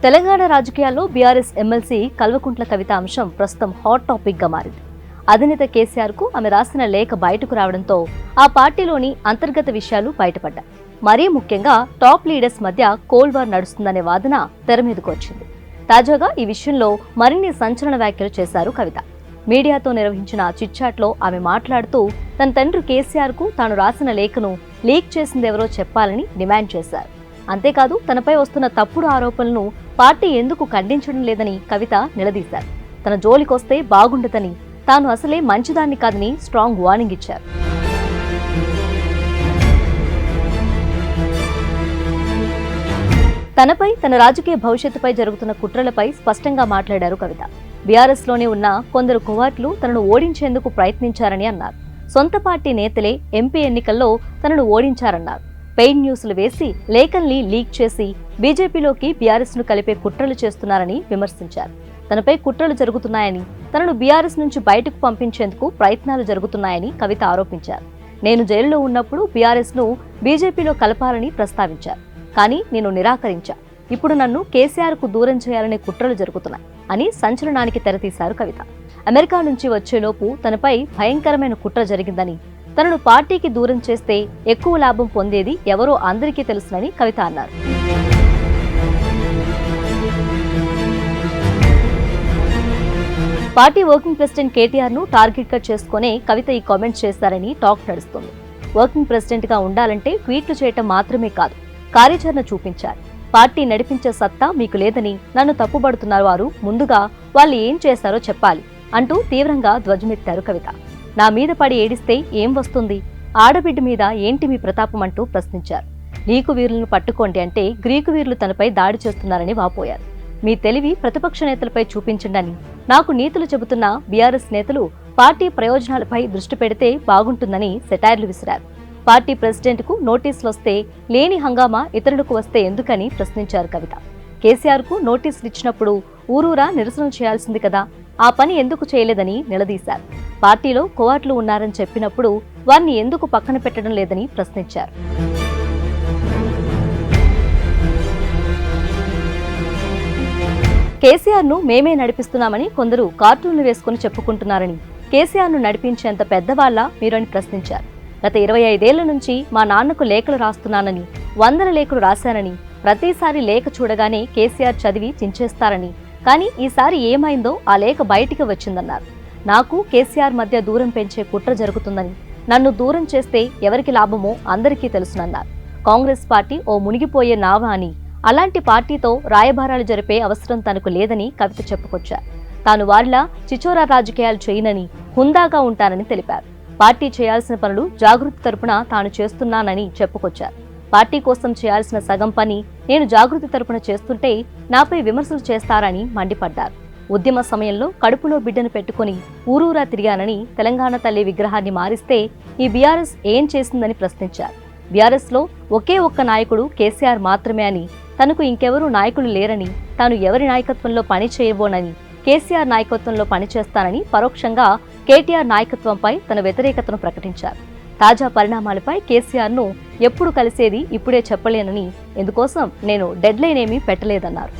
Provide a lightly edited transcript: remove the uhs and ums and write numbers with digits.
తెలంగాణ రాజకీయాల్లో BRS MLC Kalvakuntla Kavitha అంశం ప్రస్తుతం హాట్ టాపిక్ గా మారింది. అధినేత కేసీఆర్ కు ఆమె రాసిన లేఖ బయటకు రావడంతో ఆ పార్టీలోని అంతర్గత విషయాలు బయటపడ్డాయి. మరీ ముఖ్యంగా టాప్ లీడర్స్ మధ్య కోల్డ్ వార్ నడుస్తుందనే వాదన తెర మీదకు వచ్చింది. తాజాగా ఈ విషయంలో మరిన్ని సంచలన వ్యాఖ్యలు చేశారు కవిత. మీడియాతో నిర్వహించిన చిట్చాట్లో ఆమె మాట్లాడుతూ తన తండ్రి కేసీఆర్ కు తాను రాసిన లేఖను లీక్ చేసిందెవరో చెప్పాలని డిమాండ్ చేశారు. అంతేకాదు తనపై వస్తున్న తప్పుడు ఆరోపణలను పార్టీ ఎందుకు ఖండించడం లేదని కవిత నిలదీశారు. తన జోలికొస్తే బాగుండదని, తాను అసలే మంచిదాన్ని కాదని స్ట్రాంగ్ వార్నింగ్ ఇచ్చారు. తనపై, తన రాజకీయ భవిష్యత్తుపై జరుగుతున్న కుట్రలపై స్పష్టంగా మాట్లాడారు కవిత. బీఆర్ఎస్ లోనే ఉన్న కొందరు కువాట్లు తనను ఓడించేందుకు ప్రయత్నించారని అన్నారు. సొంత పార్టీ నేతలే ఎంపీ ఎన్నికల్లో తనను ఓడించారన్నారు. పెయిడ్ న్యూస్లు వేసి లేఖల్ని లీక్ చేసి బీజేపీలోకి బీఆర్ఎస్ ను కలిపే కుట్రలు చేస్తున్నారని విమర్శించారు. తనపై కుట్రలు జరుగుతున్నాయని, తనను బీఆర్ఎస్ నుంచి బయటకు పంపించేందుకు ప్రయత్నాలు జరుగుతున్నాయని కవిత ఆరోపించారు. నేను జైలులో ఉన్నప్పుడు బీఆర్ఎస్ ను బీజేపీలో కలపాలని ప్రస్తావించారు. కానీ నేను నిరాకరించా. ఇప్పుడు నన్ను కేసీఆర్ కు దూరం చేయాలనే కుట్రలు జరుగుతున్నాయి అని సంచలనానికి తెరతీశారు కవిత. అమెరికా నుంచి వచ్చేలోపు తనపై భయంకరమైన కుట్ర జరిగిందని, తనను పార్టీకి దూరం చేస్తే ఎక్కువ లాభం పొందేది ఎవరో అందరికీ తెలుసునని కవిత అన్నారు. పార్టీ వర్కింగ్ ప్రెసిడెంట్ కేటీఆర్ ను టార్గెట్ గా చేసుకునే కవిత ఈ కామెంట్స్ చేశారని టాక్ నడుస్తుంది. వర్కింగ్ ప్రెసిడెంట్ గా ఉండాలంటే ట్వీట్లు చేయటం మాత్రమే కాదు, కార్యాచరణ చూపించాలి. పార్టీ నడిపించే సత్తా మీకు లేదని నన్ను తప్పుబడుతున్నారు వారు, ముందుగా వాళ్ళు ఏం చేశారో చెప్పాలి అంటూ తీవ్రంగా ధ్వజమెత్తారు కవిత. నా మీద పడి ఏడిస్తే ఏం వస్తుంది, ఆడబిడ్డ మీద ఏంటి మీ ప్రతాపం అంటూ ప్రశ్నించారు. గ్రీకు వీరులను పట్టుకోండి అంటే గ్రీకు వీరులు తనపై దాడి చేస్తున్నారని వాపోయారు. మీ తెలివి ప్రతిపక్ష నేతలపై చూపించండి. నాకు నీతులు చెబుతున్న బీఆర్ఎస్ నేతలు పార్టీ ప్రయోజనాలపై దృష్టి పెడితే బాగుంటుందని సెటైర్లు విసిరారు. పార్టీ ప్రెసిడెంట్ కు నోటీసులు వస్తే లేని హంగామా ఇతరులకు వస్తే ఎందుకని ప్రశ్నించారు కవిత. కేసీఆర్ కు నోటీసులు ఇచ్చినప్పుడు ఊరూరా నిరసన చేయాల్సింది కదా, ఆ పని ఎందుకు చేయలేదని నిలదీశారు. పార్టీలో కోవాట్లు ఉన్నారని చెప్పినప్పుడు వారిని ఎందుకు పక్కన పెట్టడం లేదని ప్రశ్నించారు. కేసీఆర్ ను మేమే నడిపిస్తున్నామని కొందరు కార్టూన్లు వేసుకుని చెప్పుకుంటున్నారని, కేసీఆర్ ను నడిపించేంత పెద్దవాళ్లా మీరని ప్రశ్నించారు. గత 25 ఏళ్ల నుంచి మా నాన్నకు లేఖలు రాస్తున్నానని, 100 లేఖలు రాశానని, ప్రతిసారి లేఖ చూడగానే కేసీఆర్ చదివి చించేస్తారని, కానీ ఈసారి ఏమైందో ఆ లేఖ బయటికి వచ్చిందన్నారు. నాకు కేసీఆర్ మధ్య దూరం పెంచే కుట్ర జరుగుతుందని, నన్ను దూరం చేస్తే ఎవరికి లాభమో అందరికీ తెలుసునన్నారు. కాంగ్రెస్ పార్టీ ఓ మునిగిపోయే నావ అని, అలాంటి పార్టీతో రాయబారాలు జరిపే అవసరం తనకు లేదని కవిత చెప్పుకొచ్చారు. తాను వారిలా చిచోరా రాజకీయాలు చేయనని, హుందాగా ఉంటానని తెలిపారు. పార్టీ చేయాల్సిన పనులు జాగృతి తరపున తాను చేస్తున్నానని చెప్పుకొచ్చారు. పార్టీ కోసం చేయాల్సిన సగం పని నేను జాగృతి తరపున చేస్తుంటే నాపై విమర్శలు చేస్తారని మండిపడ్డారు. ఉద్యమ సమయంలో కడుపులో బిడ్డను పెట్టుకుని ఊరూరా తిరిగానని, తెలంగాణ తల్లి విగ్రహాన్ని మారిస్తే ఈ బీఆర్ఎస్ ఏం చేసిందని ప్రశ్నించారు. బీఆర్ఎస్ లో ఒకే ఒక్క నాయకుడు కేసీఆర్ మాత్రమే అని, తనకు ఇంకెవరూ నాయకులు లేరని, తాను ఎవరి నాయకత్వంలో పని చేయబోనని, కేసీఆర్ నాయకత్వంలో పనిచేస్తానని పరోక్షంగా కేటీఆర్ నాయకత్వంపై తన వ్యతిరేకతను ప్రకటించారు. తాజా పరిణామాలపై కేసీఆర్ ను ఎప్పుడు కలిసేది ఇప్పుడే చెప్పలేనని, ఇందుకోసం నేను డెడ్ లైన్ ఏమీ పెట్టలేదన్నారు.